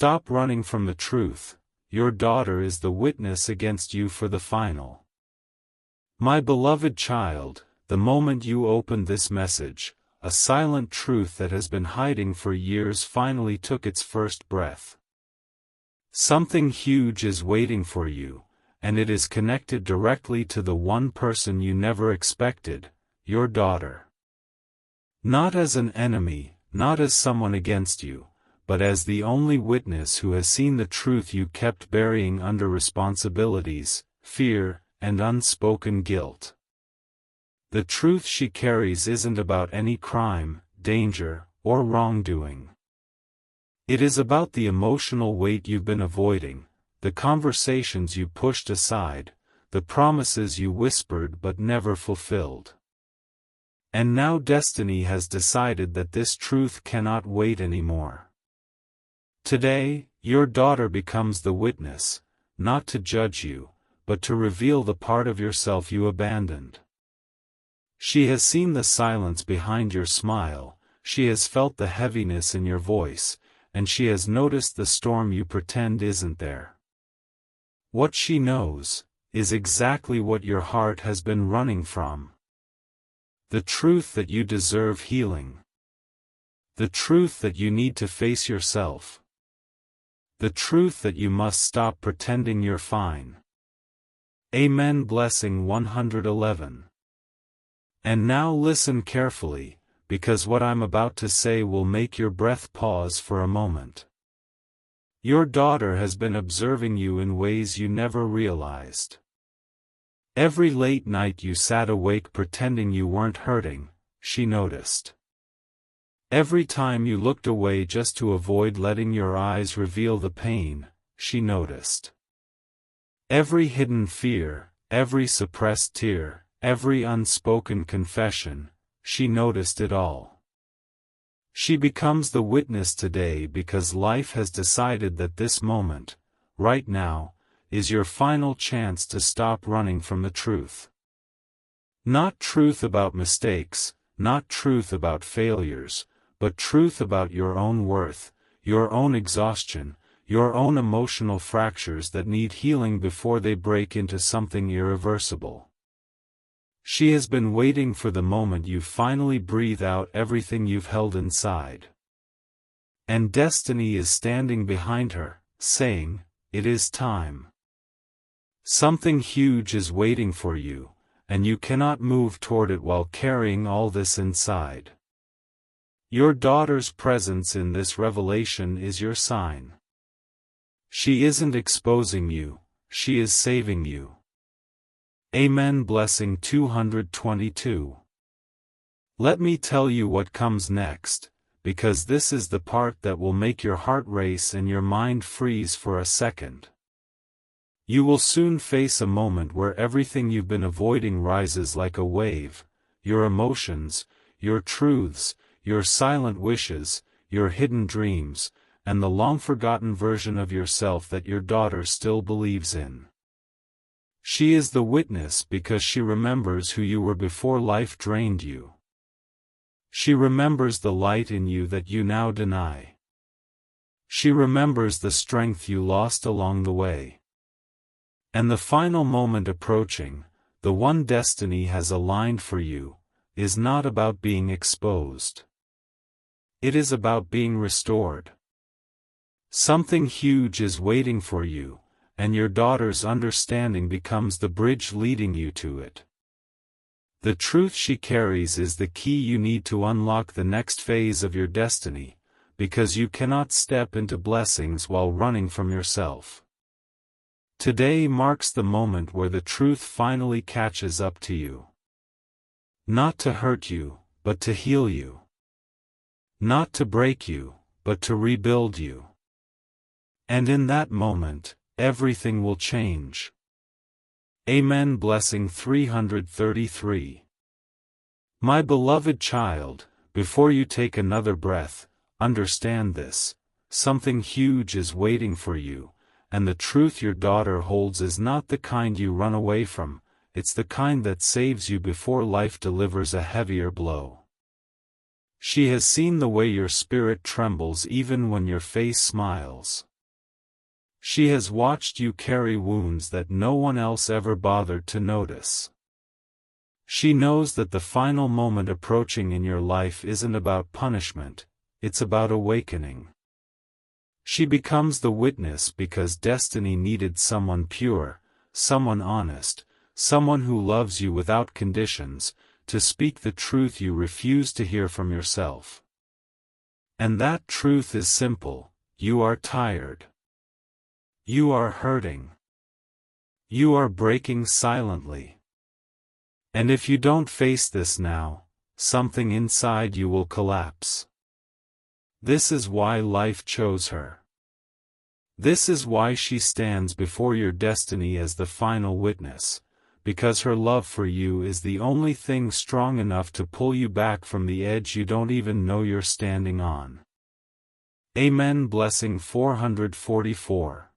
Stop running from the truth. Your daughter is the witness against you for the final. My beloved child, the moment you opened this message, a silent truth that has been hiding for years finally took its first breath. Something huge is waiting for you, and it is connected directly to the one person you never expected, your daughter. Not as an enemy, not as someone against you, but as the only witness who has seen the truth you kept burying under responsibilities, fear, and unspoken guilt. The truth she carries isn't about any crime, danger, or wrongdoing. It is about the emotional weight you've been avoiding, the conversations you pushed aside, the promises you whispered but never fulfilled. And now destiny has decided that this truth cannot wait anymore. Today, your daughter becomes the witness, not to judge you, but to reveal the part of yourself you abandoned. She has seen the silence behind your smile, she has felt the heaviness in your voice, and she has noticed the storm you pretend isn't there. What she knows is exactly what your heart has been running from. The truth that you deserve healing. The truth that you need to face yourself. The truth that you must stop pretending you're fine. Amen. Blessing 111. And now listen carefully, because what I'm about to say will make your breath pause for a moment. Your daughter has been observing you in ways you never realized. Every late night you sat awake pretending you weren't hurting, she noticed. Every time you looked away just to avoid letting your eyes reveal the pain, she noticed. Every hidden fear, every suppressed tear, every unspoken confession, she noticed it all. She becomes the witness today because life has decided that this moment, right now, is your final chance to stop running from the truth. Not truth about mistakes, not truth about failures, but truth about your own worth, your own exhaustion, your own emotional fractures that need healing before they break into something irreversible. She has been waiting for the moment you finally breathe out everything you've held inside. And destiny is standing behind her, saying, "It is time." Something huge is waiting for you, and you cannot move toward it while carrying all this inside. Your daughter's presence in this revelation is your sign. She isn't exposing you, she is saving you. Amen. Blessing 222. Let me tell you what comes next, because this is the part that will make your heart race and your mind freeze for a second. You will soon face a moment where everything you've been avoiding rises like a wave, your emotions, your truths, your silent wishes, your hidden dreams, and the long-forgotten version of yourself that your daughter still believes in. She is the witness because she remembers who you were before life drained you. She remembers the light in you that you now deny. She remembers the strength you lost along the way. And the final moment approaching, the one destiny has aligned for you, is not about being exposed. It is about being restored. Something huge is waiting for you, and your daughter's understanding becomes the bridge leading you to it. The truth she carries is the key you need to unlock the next phase of your destiny, because you cannot step into blessings while running from yourself. Today marks the moment where the truth finally catches up to you. Not to hurt you, but to heal you. Not to break you, but to rebuild you. And in that moment, everything will change. Amen. Blessing 333. My beloved child, before you take another breath, understand this: something huge is waiting for you, and the truth your daughter holds is not the kind you run away from, it's the kind that saves you before life delivers a heavier blow. She has seen the way your spirit trembles even when your face smiles. She has watched you carry wounds that no one else ever bothered to notice. She knows that the final moment approaching in your life isn't about punishment, it's about awakening. She becomes the witness because destiny needed someone pure, someone honest, someone who loves you without conditions, to speak the truth you refuse to hear from yourself. And that truth is simple: you are tired. You are hurting. You are breaking silently. And if you don't face this now, something inside you will collapse. This is why life chose her. This is why she stands before your destiny as the final witness, because her love for you is the only thing strong enough to pull you back from the edge you don't even know you're standing on. Amen. Blessing 444.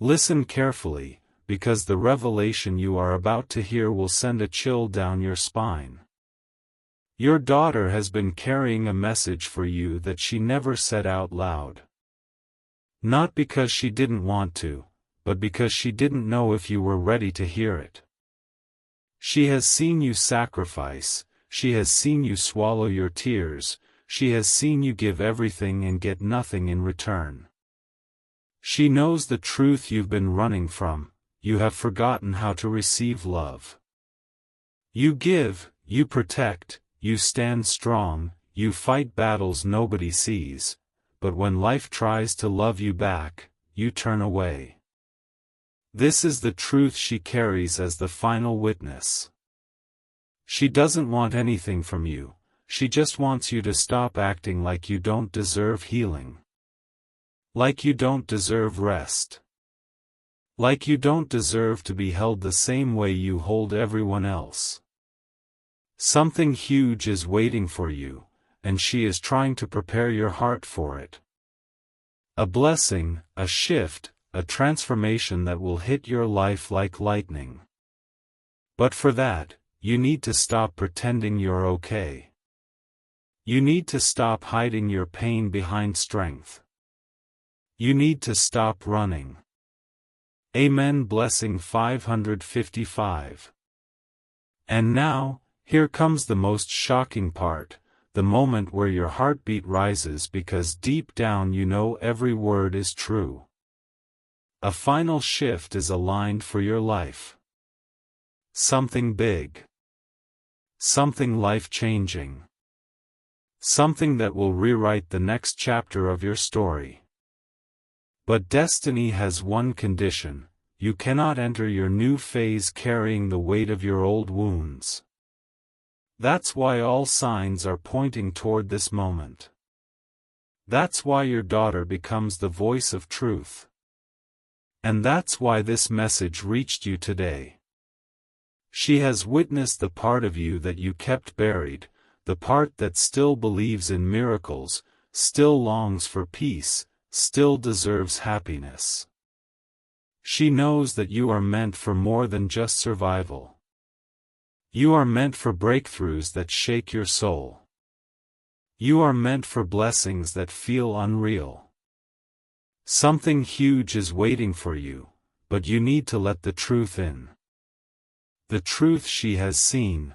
Listen carefully, because the revelation you are about to hear will send a chill down your spine. Your daughter has been carrying a message for you that she never said out loud. Not because she didn't want to, but because she didn't know if you were ready to hear it. She has seen you sacrifice, she has seen you swallow your tears, she has seen you give everything and get nothing in return. She knows the truth you've been running from: you have forgotten how to receive love. You give, you protect, you stand strong, you fight battles nobody sees, but when life tries to love you back, you turn away. This is the truth she carries as the final witness. She doesn't want anything from you, she just wants you to stop acting like you don't deserve healing. Like you don't deserve rest. Like you don't deserve to be held the same way you hold everyone else. Something huge is waiting for you, and she is trying to prepare your heart for it. A blessing, a shift, a transformation that will hit your life like lightning. But for that, you need to stop pretending you're okay. You need to stop hiding your pain behind strength. You need to stop running. Amen. Blessing 555. And now, here comes the most shocking part, the moment where your heartbeat rises because deep down you know every word is true. A final shift is aligned for your life. Something big. Something life-changing. Something that will rewrite the next chapter of your story. But destiny has one condition: you cannot enter your new phase carrying the weight of your old wounds. That's why all signs are pointing toward this moment. That's why your daughter becomes the voice of truth. And that's why this message reached you today. She has witnessed the part of you that you kept buried, the part that still believes in miracles, still longs for peace, still deserves happiness. She knows that you are meant for more than just survival. You are meant for breakthroughs that shake your soul. You are meant for blessings that feel unreal. Something huge is waiting for you, but you need to let the truth in. The truth she has seen.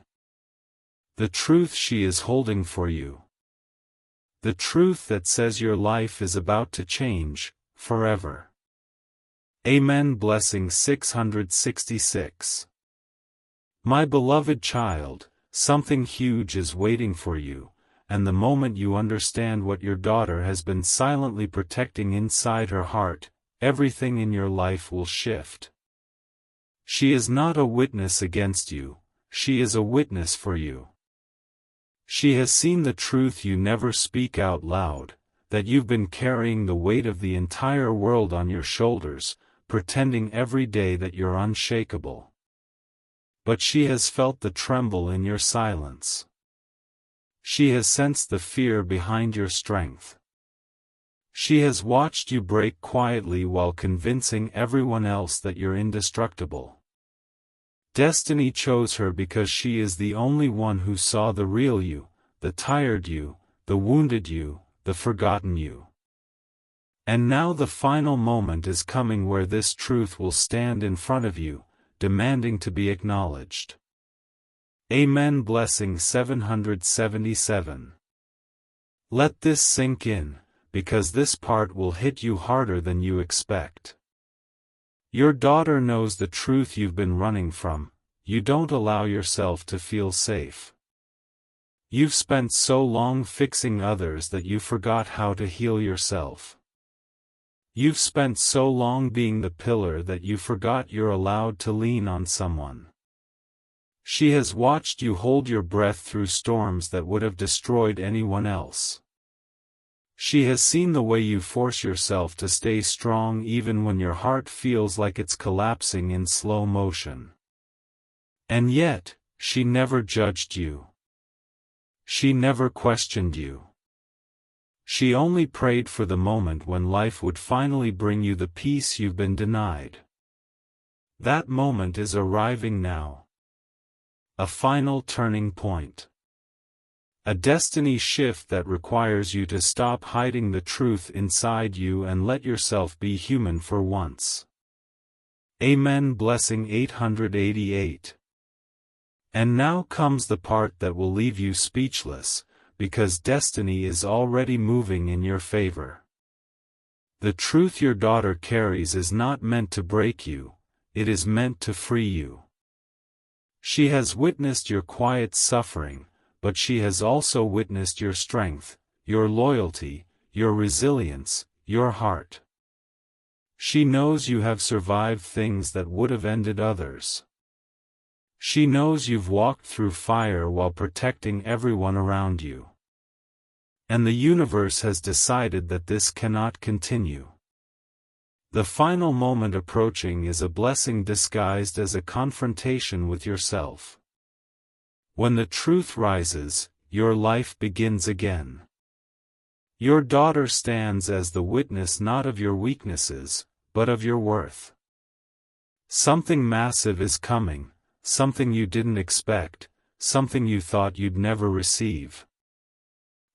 The truth she is holding for you. The truth that says your life is about to change, forever. Amen. Blessing 666. My beloved child, something huge is waiting for you, and the moment you understand what your daughter has been silently protecting inside her heart, everything in your life will shift. She is not a witness against you, she is a witness for you. She has seen the truth you never speak out loud, that you've been carrying the weight of the entire world on your shoulders, pretending every day that you're unshakable. But she has felt the tremble in your silence. She has sensed the fear behind your strength. She has watched you break quietly while convincing everyone else that you're indestructible. Destiny chose her because she is the only one who saw the real you, the tired you, the wounded you, the forgotten you. And now the final moment is coming where this truth will stand in front of you, demanding to be acknowledged. Amen. Blessing 777. Let this sink in, because this part will hit you harder than you expect. Your daughter knows the truth you've been running from. You don't allow yourself to feel safe. You've spent so long fixing others that you forgot how to heal yourself. You've spent so long being the pillar that you forgot you're allowed to lean on someone. She has watched you hold your breath through storms that would have destroyed anyone else. She has seen the way you force yourself to stay strong even when your heart feels like it's collapsing in slow motion. And yet, she never judged you. She never questioned you. She only prayed for the moment when life would finally bring you the peace you've been denied. That moment is arriving now. A final turning point. A destiny shift that requires you to stop hiding the truth inside you and let yourself be human for once. Amen. Blessing 888. And now comes the part that will leave you speechless, because destiny is already moving in your favor. The truth your daughter carries is not meant to break you, it is meant to free you. She has witnessed your quiet suffering, but she has also witnessed your strength, your loyalty, your resilience, your heart. She knows you have survived things that would have ended others. She knows you've walked through fire while protecting everyone around you. And the universe has decided that this cannot continue. The final moment approaching is a blessing disguised as a confrontation with yourself. When the truth rises, your life begins again. Your daughter stands as the witness not of your weaknesses, but of your worth. Something massive is coming, something you didn't expect, something you thought you'd never receive.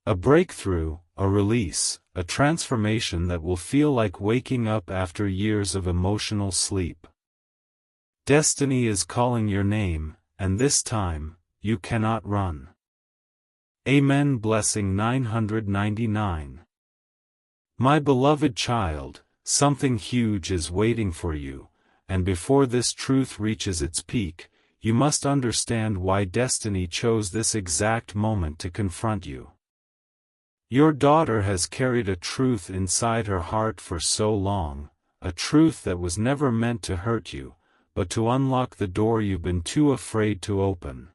A breakthrough, a release, a transformation that will feel like waking up after years of emotional sleep. Destiny is calling your name, and this time, you cannot run. Amen. Blessing 999. My beloved child, something huge is waiting for you, and before this truth reaches its peak, you must understand why destiny chose this exact moment to confront you. Your daughter has carried a truth inside her heart for so long, a truth that was never meant to hurt you, but to unlock the door you've been too afraid to open.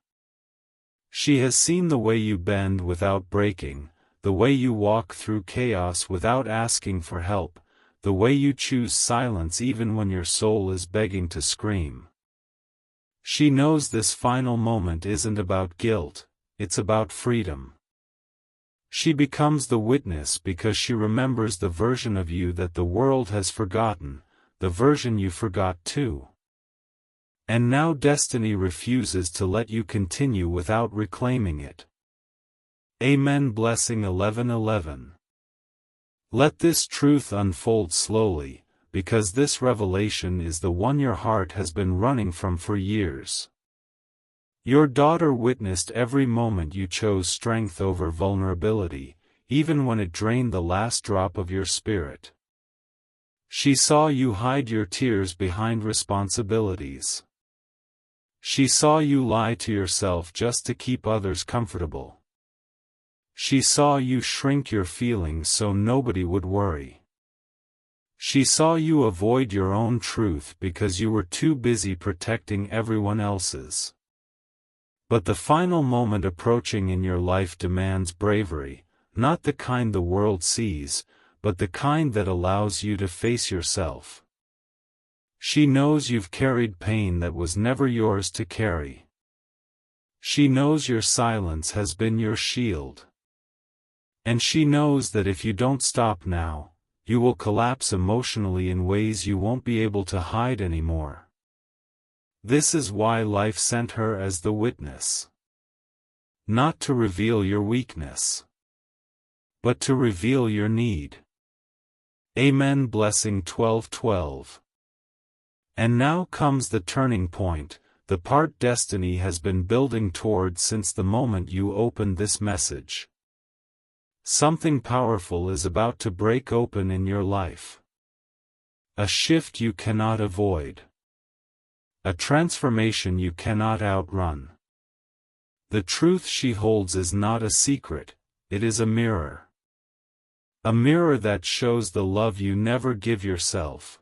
She has seen the way you bend without breaking, the way you walk through chaos without asking for help, the way you choose silence even when your soul is begging to scream. She knows this final moment isn't about guilt, it's about freedom. She becomes the witness because she remembers the version of you that the world has forgotten, the version you forgot too. And now destiny refuses to let you continue without reclaiming it. Amen. Blessing 1111. Let this truth unfold slowly, because this revelation is the one your heart has been running from for years. Your daughter witnessed every moment you chose strength over vulnerability, even when it drained the last drop of your spirit. She saw you hide your tears behind responsibilities. She saw you lie to yourself just to keep others comfortable. She saw you shrink your feelings so nobody would worry. She saw you avoid your own truth because you were too busy protecting everyone else's. But the final moment approaching in your life demands bravery, not the kind the world sees, but the kind that allows you to face yourself. She knows you've carried pain that was never yours to carry. She knows your silence has been your shield. And she knows that if you don't stop now, you will collapse emotionally in ways you won't be able to hide anymore. This is why life sent her as the witness. Not to reveal your weakness, but to reveal your need. Amen. Blessing 12:12. And now comes the turning point, the part destiny has been building toward since the moment you opened this message. Something powerful is about to break open in your life. A shift you cannot avoid. A transformation you cannot outrun. The truth she holds is not a secret, it is a mirror. A mirror that shows the love you never give yourself.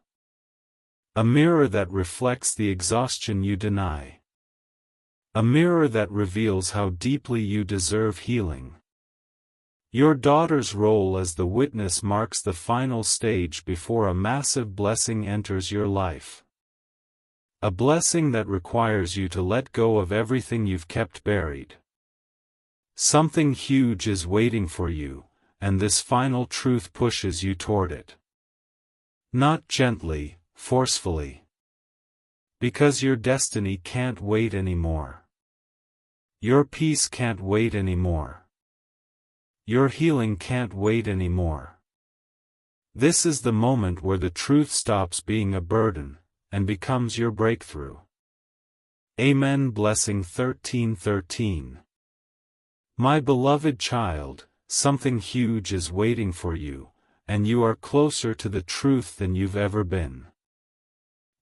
A mirror that reflects the exhaustion you deny. A mirror that reveals how deeply you deserve healing. Your daughter's role as the witness marks the final stage before a massive blessing enters your life. A blessing that requires you to let go of everything you've kept buried. Something huge is waiting for you, and this final truth pushes you toward it. Not gently, forcefully. Because your destiny can't wait anymore. Your peace can't wait anymore. Your healing can't wait anymore. This is the moment where the truth stops being a burden, and becomes your breakthrough. Amen. Blessing 13:13. My beloved child, something huge is waiting for you, and you are closer to the truth than you've ever been.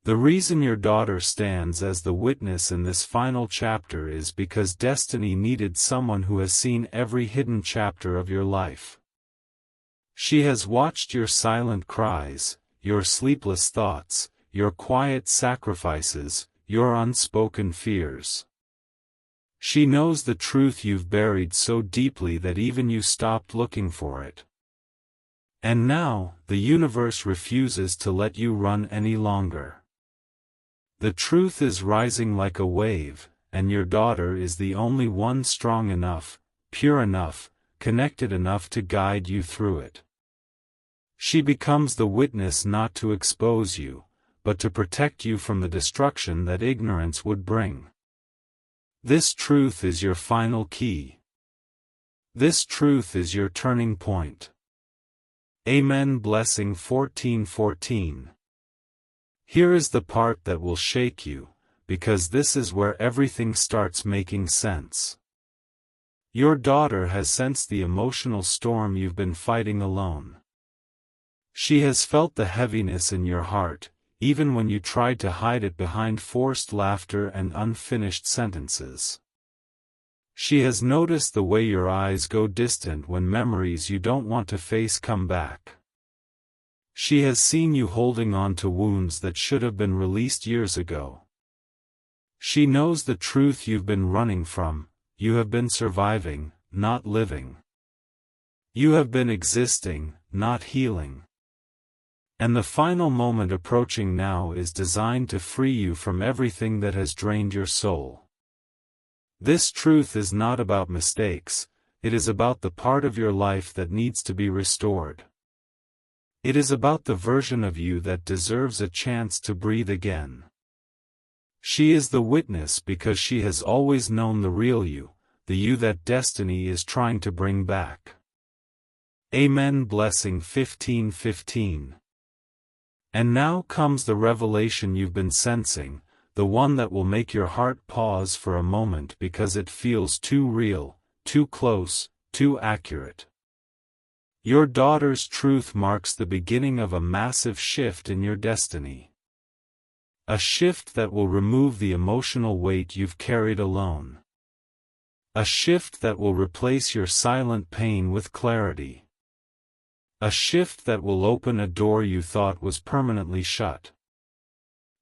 The reason your daughter stands as the witness in this final chapter is because destiny needed someone who has seen every hidden chapter of your life. She has watched your silent cries, your sleepless thoughts, your quiet sacrifices, your unspoken fears. She knows the truth you've buried so deeply that even you stopped looking for it. And now, the universe refuses to let you run any longer. The truth is rising like a wave, and your daughter is the only one strong enough, pure enough, connected enough to guide you through it. She becomes the witness not to expose you, but to protect you from the destruction that ignorance would bring. This truth is your final key. This truth is your turning point. Amen. Blessing 14:14. Here is the part that will shake you, because this is where everything starts making sense. Your daughter has sensed the emotional storm you've been fighting alone. She has felt the heaviness in your heart, even when you tried to hide it behind forced laughter and unfinished sentences. She has noticed the way your eyes go distant when memories you don't want to face come back. She has seen you holding on to wounds that should have been released years ago. She knows the truth you've been running from: you have been surviving, not living. You have been existing, not healing. And the final moment approaching now is designed to free you from everything that has drained your soul. This truth is not about mistakes, it is about the part of your life that needs to be restored. It is about the version of you that deserves a chance to breathe again. She is the witness because she has always known the real you, the you that destiny is trying to bring back. Amen. Blessing 15:15. And now comes the revelation you've been sensing, the one that will make your heart pause for a moment because it feels too real, too close, too accurate. Your daughter's truth marks the beginning of a massive shift in your destiny. A shift that will remove the emotional weight you've carried alone. A shift that will replace your silent pain with clarity. A shift that will open a door you thought was permanently shut.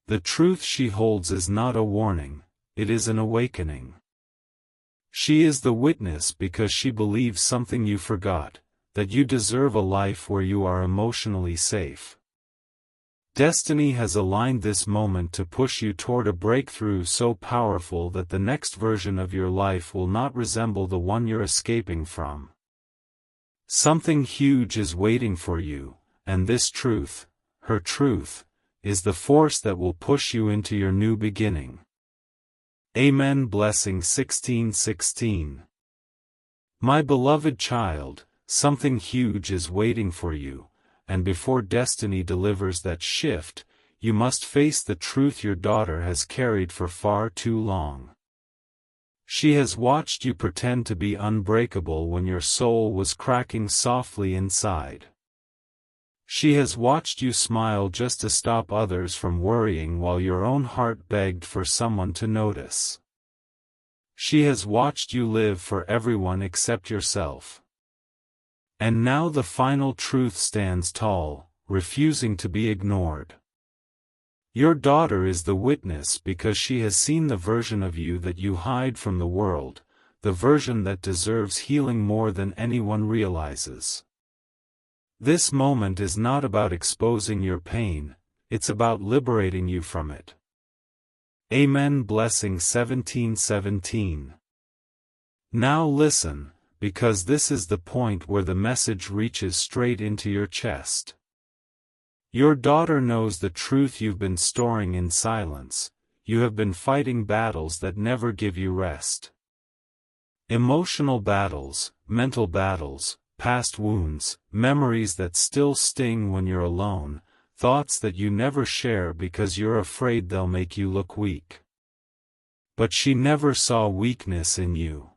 The truth she holds is not a warning, it is an awakening. She is the witness because she believes something you forgot, that you deserve a life where you are emotionally safe. Destiny has aligned this moment to push you toward a breakthrough so powerful that the next version of your life will not resemble the one you're escaping from. Something huge is waiting for you, and this truth, her truth, is the force that will push you into your new beginning. Amen. Blessing 16:16. My beloved child, something huge is waiting for you, and before destiny delivers that shift, you must face the truth your daughter has carried for far too long. She has watched you pretend to be unbreakable when your soul was cracking softly inside. She has watched you smile just to stop others from worrying while your own heart begged for someone to notice. She has watched you live for everyone except yourself. And now the final truth stands tall, refusing to be ignored. Your daughter is the witness because she has seen the version of you that you hide from the world, the version that deserves healing more than anyone realizes. This moment is not about exposing your pain, it's about liberating you from it. Amen. Blessing 17:17. Now listen, because this is the point where the message reaches straight into your chest. Your daughter knows the truth you've been storing in silence. You have been fighting battles that never give you rest. Emotional battles, mental battles, past wounds, memories that still sting when you're alone, thoughts that you never share because you're afraid they'll make you look weak. But she never saw weakness in you.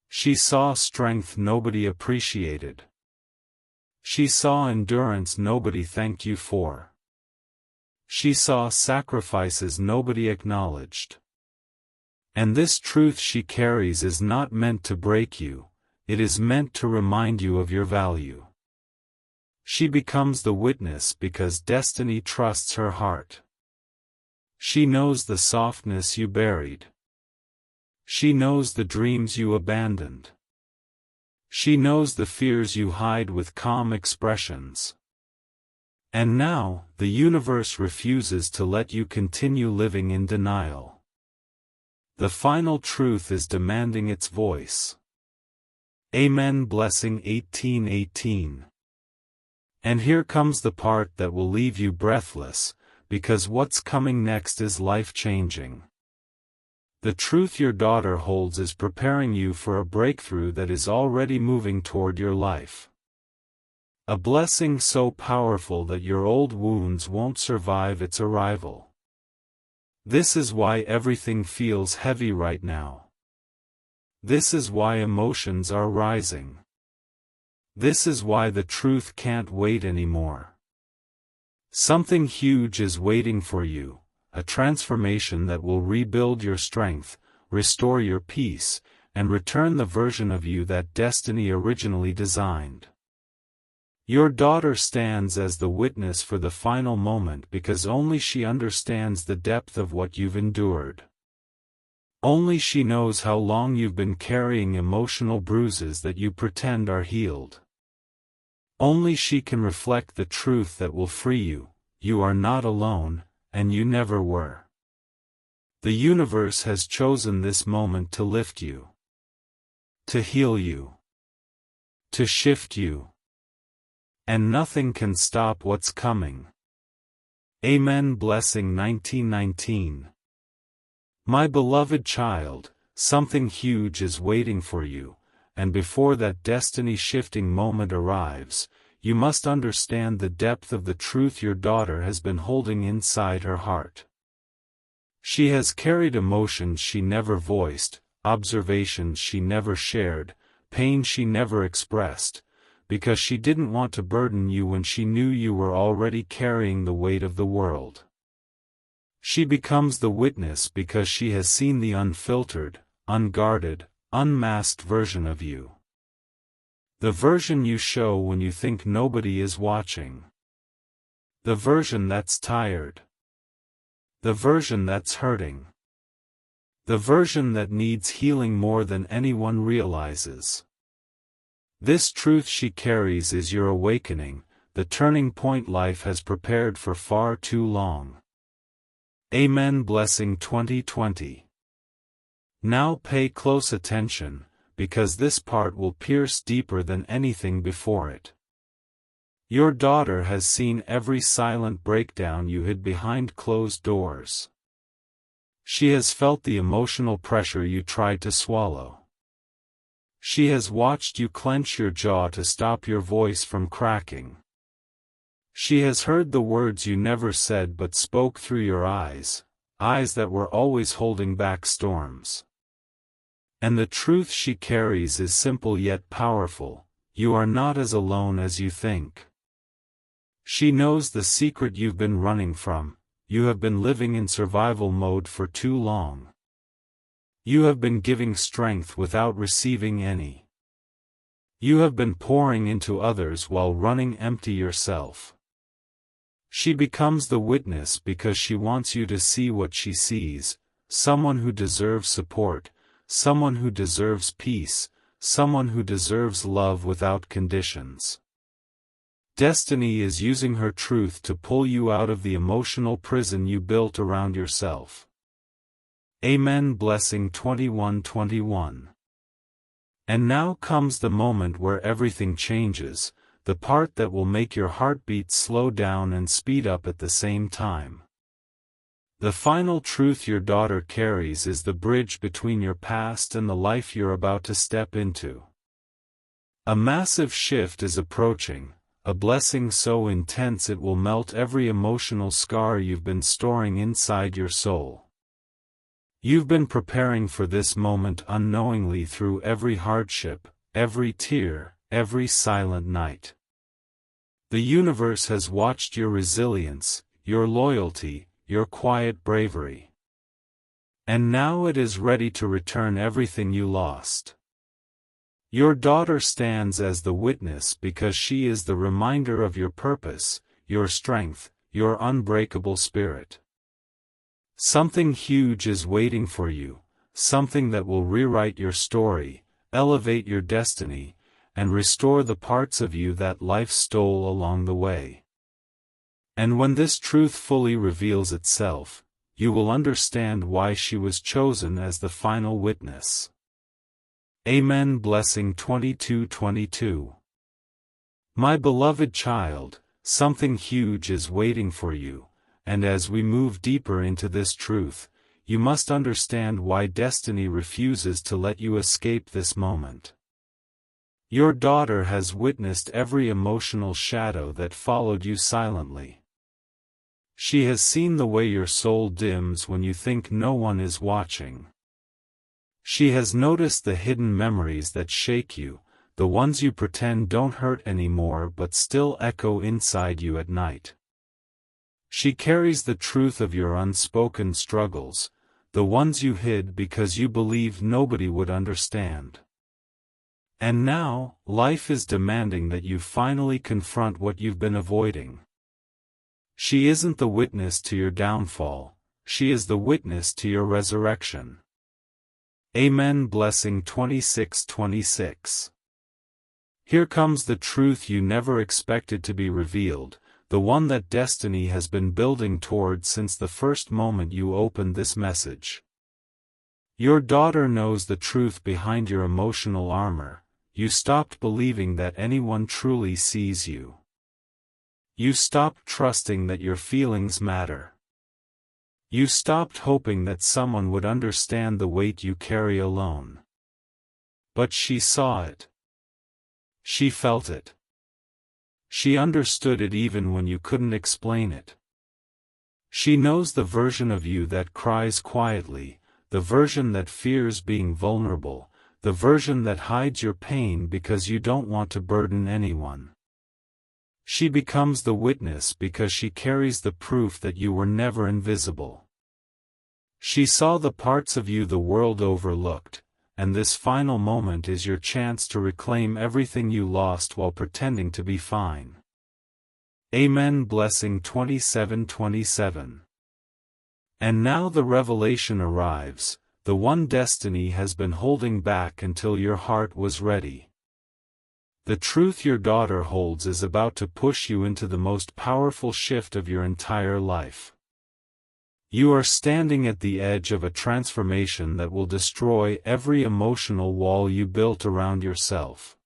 She saw strength nobody appreciated. She saw endurance nobody thanked you for. She saw sacrifices nobody acknowledged. And this truth she carries is not meant to break you, it is meant to remind you of your value. She becomes the witness because destiny trusts her heart. She knows the softness you buried. She knows the dreams you abandoned. She knows the fears you hide with calm expressions. And now, the universe refuses to let you continue living in denial. The final truth is demanding its voice. Amen. Blessing 18:18. And here comes the part that will leave you breathless, because what's coming next is life-changing. The truth your daughter holds is preparing you for a breakthrough that is already moving toward your life. A blessing so powerful that your old wounds won't survive its arrival. This is why everything feels heavy right now. This is why emotions are rising. This is why the truth can't wait anymore. Something huge is waiting for you. A transformation that will rebuild your strength, restore your peace, and return the version of you that destiny originally designed. Your daughter stands as the witness for the final moment because only she understands the depth of what you've endured. Only she knows how long you've been carrying emotional bruises that you pretend are healed. Only she can reflect the truth that will free you. You are not alone. And you never were. The universe has chosen this moment to lift you, to heal you, to shift you. And nothing can stop what's coming. Amen. Blessing 19:19. My beloved child, something huge is waiting for you, and before that destiny-shifting moment arrives, you must understand the depth of the truth your daughter has been holding inside her heart. She has carried emotions she never voiced, observations she never shared, pain she never expressed, because she didn't want to burden you when she knew you were already carrying the weight of the world. She becomes the witness because she has seen the unfiltered, unguarded, unmasked version of you. The version you show when you think nobody is watching. The version that's tired. The version that's hurting. The version that needs healing more than anyone realizes. This truth she carries is your awakening, the turning point life has prepared for far too long. Amen. Blessing 2020. Now pay close attention, because this part will pierce deeper than anything before it. Your daughter has seen every silent breakdown you hid behind closed doors. She has felt the emotional pressure you tried to swallow. She has watched you clench your jaw to stop your voice from cracking. She has heard the words you never said but spoke through your eyes, eyes that were always holding back storms. And the truth she carries is simple yet powerful: you are not as alone as you think. She knows the secret you've been running from: you have been living in survival mode for too long. You have been giving strength without receiving any. You have been pouring into others while running empty yourself. She becomes the witness because she wants you to see what she sees: someone who deserves support, someone who deserves peace, someone who deserves love without conditions. Destiny is using her truth to pull you out of the emotional prison you built around yourself. Amen. Blessing 21:21. And now comes the moment where everything changes, the part that will make your heartbeat slow down and speed up at the same time. The final truth your daughter carries is the bridge between your past and the life you're about to step into. A massive shift is approaching, a blessing so intense it will melt every emotional scar you've been storing inside your soul. You've been preparing for this moment unknowingly through every hardship, every tear, every silent night. The universe has watched your resilience, your loyalty, your quiet bravery. And now it is ready to return everything you lost. Your daughter stands as the witness because she is the reminder of your purpose, your strength, your unbreakable spirit. Something huge is waiting for you, something that will rewrite your story, elevate your destiny, and restore the parts of you that life stole along the way. And when this truth fully reveals itself, you will understand why she was chosen as the final witness. Amen. Blessing 22:22. My beloved child, something huge is waiting for you, and as we move deeper into this truth, you must understand why destiny refuses to let you escape this moment. Your daughter has witnessed every emotional shadow that followed you silently. She has seen the way your soul dims when you think no one is watching. She has noticed the hidden memories that shake you, the ones you pretend don't hurt anymore but still echo inside you at night. She carries the truth of your unspoken struggles, the ones you hid because you believed nobody would understand. And now, life is demanding that you finally confront what you've been avoiding. She isn't the witness to your downfall, she is the witness to your resurrection. Amen. Blessing 26:26. Here comes the truth you never expected to be revealed, the one that destiny has been building toward since the first moment you opened this message. Your daughter knows the truth behind your emotional armor. You stopped believing that anyone truly sees you. You stopped trusting that your feelings matter. You stopped hoping that someone would understand the weight you carry alone. But she saw it. She felt it. She understood it even when you couldn't explain it. She knows the version of you that cries quietly, the version that fears being vulnerable, the version that hides your pain because you don't want to burden anyone. She becomes the witness because she carries the proof that you were never invisible. She saw the parts of you the world overlooked, and this final moment is your chance to reclaim everything you lost while pretending to be fine. Amen. Blessing 27:27. And now the revelation arrives, the one destiny has been holding back until your heart was ready. The truth your daughter holds is about to push you into the most powerful shift of your entire life. You are standing at the edge of a transformation that will destroy every emotional wall you built around yourself.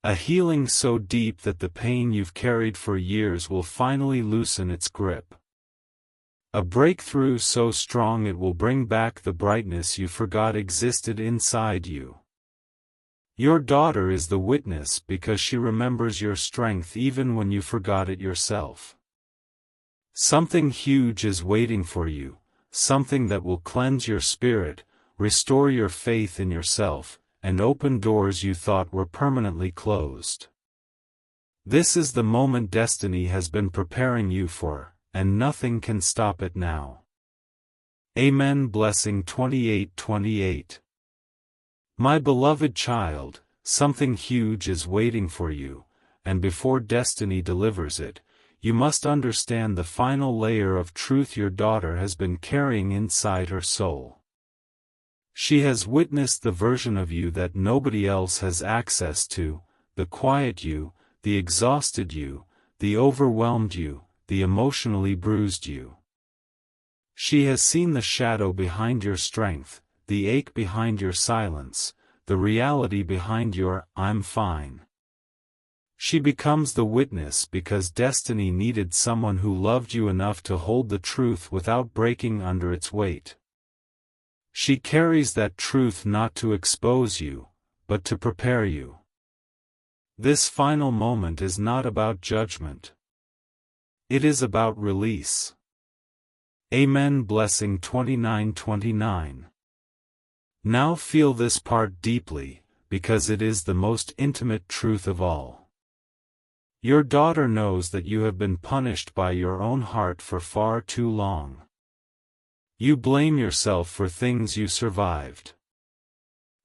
A healing so deep that the pain you've carried for years will finally loosen its grip. A breakthrough so strong it will bring back the brightness you forgot existed inside you. Your daughter is the witness because she remembers your strength even when you forgot it yourself. Something huge is waiting for you, something that will cleanse your spirit, restore your faith in yourself, and open doors you thought were permanently closed. This is the moment destiny has been preparing you for, and nothing can stop it now. Amen. Blessing 28:28. My beloved child, something huge is waiting for you, and before destiny delivers it, you must understand the final layer of truth your daughter has been carrying inside her soul. She has witnessed the version of you that nobody else has access to, the quiet you, the exhausted you, the overwhelmed you, the emotionally bruised you. She has seen the shadow behind your strength, the ache behind your silence, the reality behind your "I'm fine." She becomes the witness because destiny needed someone who loved you enough to hold the truth without breaking under its weight. She carries that truth not to expose you, but to prepare you. This final moment is not about judgment. It is about release. Amen. Blessing 29:29. Now feel this part deeply, because it is the most intimate truth of all. Your daughter knows that you have been punished by your own heart for far too long. You blame yourself for things you survived.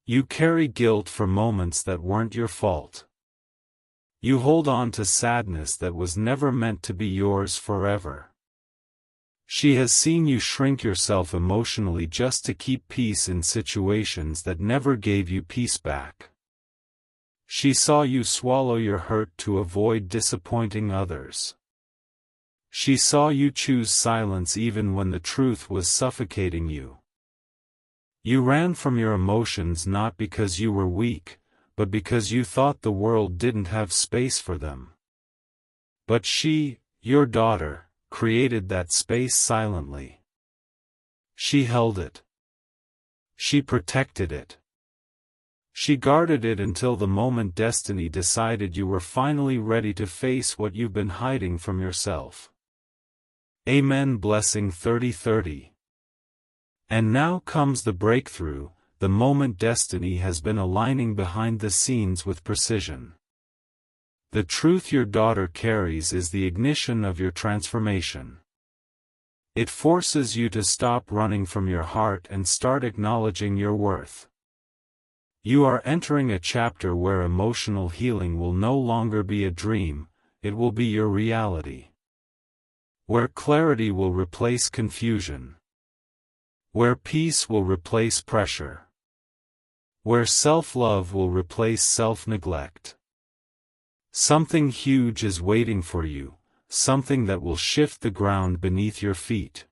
You carry guilt for moments that weren't your fault. You hold on to sadness that was never meant to be yours forever. She has seen you shrink yourself emotionally just to keep peace in situations that never gave you peace back. She saw you swallow your hurt to avoid disappointing others. She saw you choose silence even when the truth was suffocating you. You ran from your emotions not because you were weak, but because you thought the world didn't have space for them. But she, your daughter, created that space silently. She held it. She protected it. She guarded it until the moment destiny decided you were finally ready to face what you've been hiding from yourself. Amen. Blessing 30:30. And now comes the breakthrough, the moment destiny has been aligning behind the scenes with precision. The truth your daughter carries is the ignition of your transformation. It forces you to stop running from your heart and start acknowledging your worth. You are entering a chapter where emotional healing will no longer be a dream, it will be your reality. Where clarity will replace confusion. Where peace will replace pressure. Where self-love will replace self-neglect. Something huge is waiting for you, something that will shift the ground beneath your feet.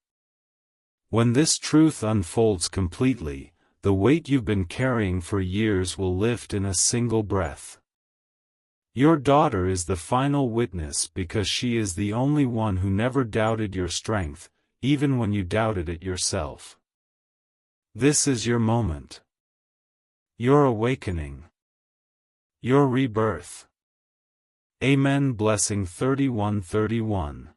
When this truth unfolds completely, the weight you've been carrying for years will lift in a single breath. Your daughter is the final witness because she is the only one who never doubted your strength, even when you doubted it yourself. This is your moment. Your awakening. Your rebirth. Amen. Blessing 31:31.